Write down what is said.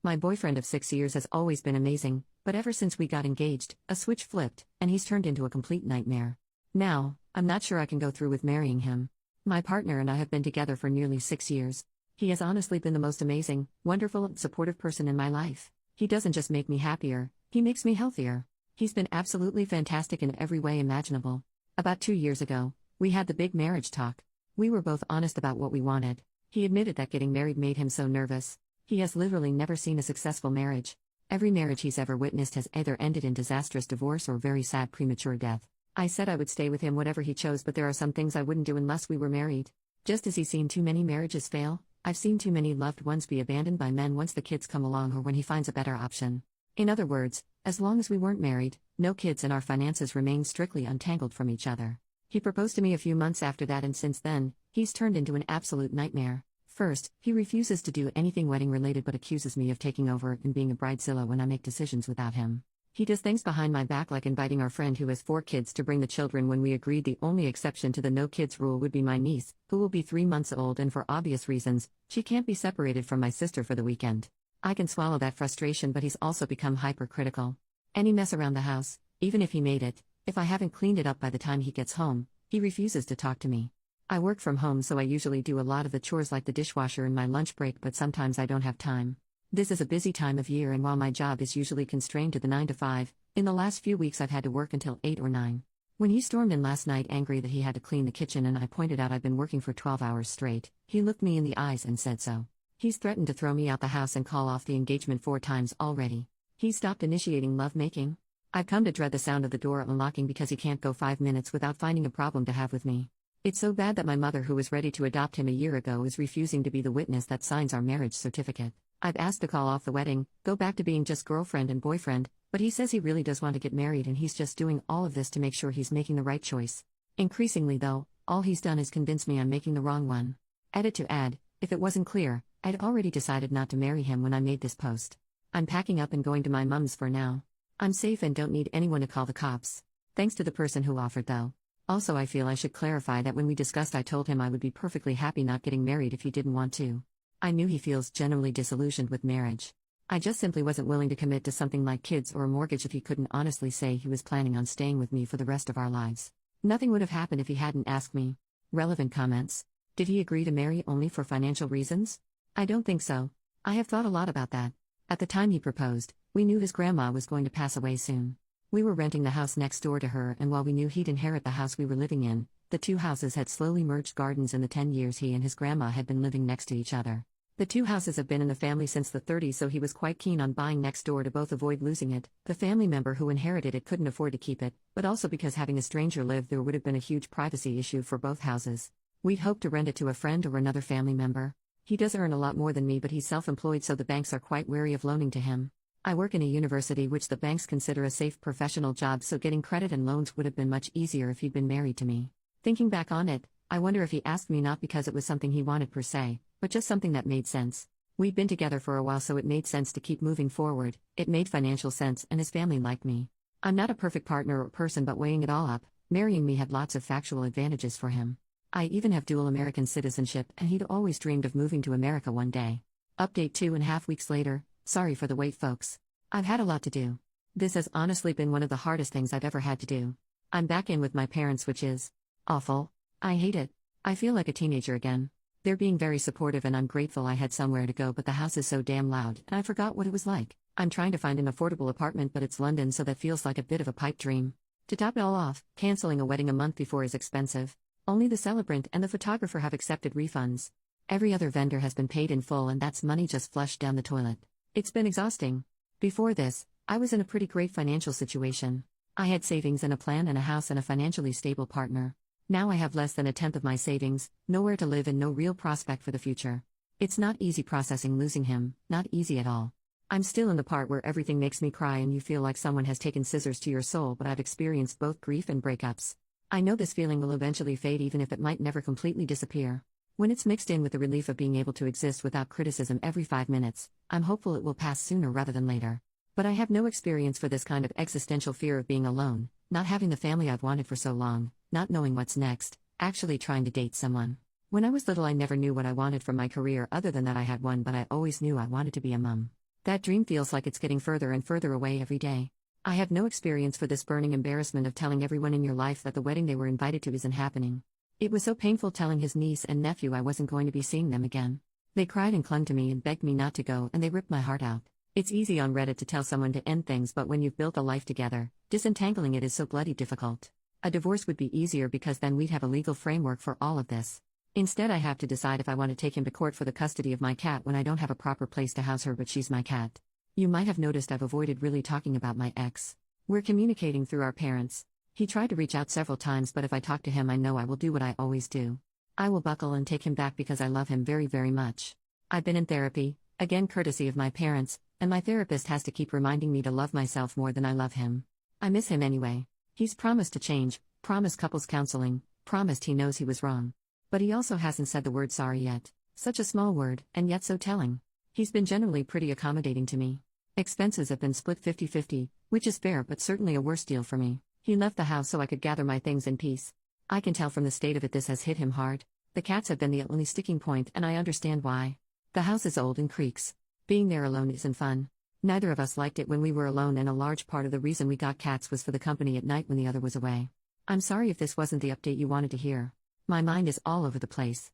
My boyfriend of 6 years has always been amazing, but ever since we got engaged, a switch flipped, and he's turned into a complete nightmare. Now, I'm not sure I can go through with marrying him. My partner and I have been together for nearly 6 years. He has honestly been the most amazing, wonderful, and supportive person in my life. He doesn't just make me happier, he makes me healthier. He's been absolutely fantastic in every way imaginable. About 2 years ago, we had the big marriage talk. We were both honest about what we wanted. He admitted that getting married made him so nervous. He has literally never seen a successful marriage. Every marriage he's ever witnessed has either ended in disastrous divorce or very sad premature death. I said I would stay with him whatever he chose, but there are some things I wouldn't do unless we were married. Just as he's seen too many marriages fail, I've seen too many loved ones be abandoned by men once the kids come along or when he finds a better option. In other words, as long as we weren't married, no kids, and our finances remained strictly untangled from each other. He proposed to me a few months after that, and since then, he's turned into an absolute nightmare. First, he refuses to do anything wedding related but accuses me of taking over and being a bridezilla when I make decisions without him. He does things behind my back, like inviting our friend who has 4 kids to bring the children when we agreed the only exception to the no kids rule would be my niece, who will be 3 months old, and for obvious reasons, she can't be separated from my sister for the weekend. I can swallow that frustration, but he's also become hypercritical. Any mess around the house, even if he made it, if I haven't cleaned it up by the time he gets home, he refuses to talk to me. I work from home, so I usually do a lot of the chores like the dishwasher in my lunch break, but sometimes I don't have time. This is a busy time of year, and while my job is usually constrained to the 9 to 5, in the last few weeks I've had to work until 8 or 9. When he stormed in last night angry that he had to clean the kitchen and I pointed out I've been working for 12 hours straight, he looked me in the eyes and said so. He's threatened to throw me out the house and call off the engagement 4 times already. He's stopped initiating lovemaking. I've come to dread the sound of the door unlocking because he can't go 5 minutes without finding a problem to have with me. It's so bad that my mother, who was ready to adopt him a year ago, is refusing to be the witness that signs our marriage certificate. I've asked to call off the wedding, go back to being just girlfriend and boyfriend, but he says he really does want to get married, and he's just doing all of this to make sure he's making the right choice. Increasingly though, all he's done is convince me I'm making the wrong one. Edit to add, if it wasn't clear, I'd already decided not to marry him when I made this post. I'm packing up and going to my mum's for now. I'm safe and don't need anyone to call the cops. Thanks to the person who offered though. Also, I feel I should clarify that when we discussed, I told him I would be perfectly happy not getting married if he didn't want to. I knew he feels generally disillusioned with marriage. I just simply wasn't willing to commit to something like kids or a mortgage if he couldn't honestly say he was planning on staying with me for the rest of our lives. Nothing would have happened if he hadn't asked me. Relevant comments. Did he agree to marry only for financial reasons? I don't think so. I have thought a lot about that. At the time he proposed, we knew his grandma was going to pass away soon. We were renting the house next door to her, and while we knew he'd inherit the house we were living in, the 2 houses had slowly merged gardens in the 10 years he and his grandma had been living next to each other. The 2 houses have been in the family since the 30s, so he was quite keen on buying next door to both avoid losing it. The family member who inherited it couldn't afford to keep it, but also because having a stranger live there would have been a huge privacy issue for both houses. We'd hoped to rent it to a friend or another family member. He does earn a lot more than me, but he's self-employed, so the banks are quite wary of loaning to him. I work in a university which the banks consider a safe professional job, so getting credit and loans would have been much easier if he'd been married to me. Thinking back on it, I wonder if he asked me not because it was something he wanted per se, but just something that made sense. We'd been together for a while, so it made sense to keep moving forward. It made financial sense, and his family liked me. I'm not a perfect partner or person, but weighing it all up, marrying me had lots of factual advantages for him. I even have dual American citizenship, and he'd always dreamed of moving to America one day. Update 2.5 weeks later. Sorry for the wait, folks. I've had a lot to do. This has honestly been one of the hardest things I've ever had to do. I'm back in with my parents, which is awful. I hate it. I feel like a teenager again. They're being very supportive, and I'm grateful I had somewhere to go, but the house is so damn loud, and I forgot what it was like. I'm trying to find an affordable apartment, but it's London, so that feels like a bit of a pipe dream. To top it all off, canceling a wedding a month before is expensive. Only the celebrant and the photographer have accepted refunds. Every other vendor has been paid in full, and that's money just flushed down the toilet. It's been exhausting. Before this, I was in a pretty great financial situation. I had savings and a plan and a house and a financially stable partner. Now I have less than a tenth of my savings, nowhere to live, and no real prospect for the future. It's not easy processing losing him, not easy at all. I'm still in the part where everything makes me cry and you feel like someone has taken scissors to your soul, but I've experienced both grief and breakups. I know this feeling will eventually fade, even if it might never completely disappear. When it's mixed in with the relief of being able to exist without criticism every 5 minutes, I'm hopeful it will pass sooner rather than later. But I have no experience for this kind of existential fear of being alone, not having the family I've wanted for so long, not knowing what's next, actually trying to date someone. When I was little, I never knew what I wanted from my career other than that I had one, but I always knew I wanted to be a mom. That dream feels like it's getting further and further away every day. I have no experience for this burning embarrassment of telling everyone in your life that the wedding they were invited to isn't happening. It was so painful telling his niece and nephew I wasn't going to be seeing them again. They cried and clung to me and begged me not to go, and they ripped my heart out. It's easy on Reddit to tell someone to end things, but when you've built a life together, disentangling it is so bloody difficult. A divorce would be easier because then we'd have a legal framework for all of this. Instead, I have to decide if I want to take him to court for the custody of my cat when I don't have a proper place to house her, but she's my cat. You might have noticed I've avoided really talking about my ex. We're communicating through our parents. He tried to reach out several times, but if I talk to him, I know I will do what I always do. I will buckle and take him back because I love him very, very much. I've been in therapy, again courtesy of my parents, and my therapist has to keep reminding me to love myself more than I love him. I miss him anyway. He's promised to change, promised couples counseling, promised he knows he was wrong. But he also hasn't said the word sorry yet. Such a small word, and yet so telling. He's been generally pretty accommodating to me. Expenses have been split 50-50, which is fair but certainly a worse deal for me. He left the house so I could gather my things in peace. I can tell from the state of it this has hit him hard. The cats have been the only sticking point, and I understand why. The house is old and creaks. Being there alone isn't fun. Neither of us liked it when we were alone, and a large part of the reason we got cats was for the company at night when the other was away. I'm sorry if this wasn't the update you wanted to hear. My mind is all over the place.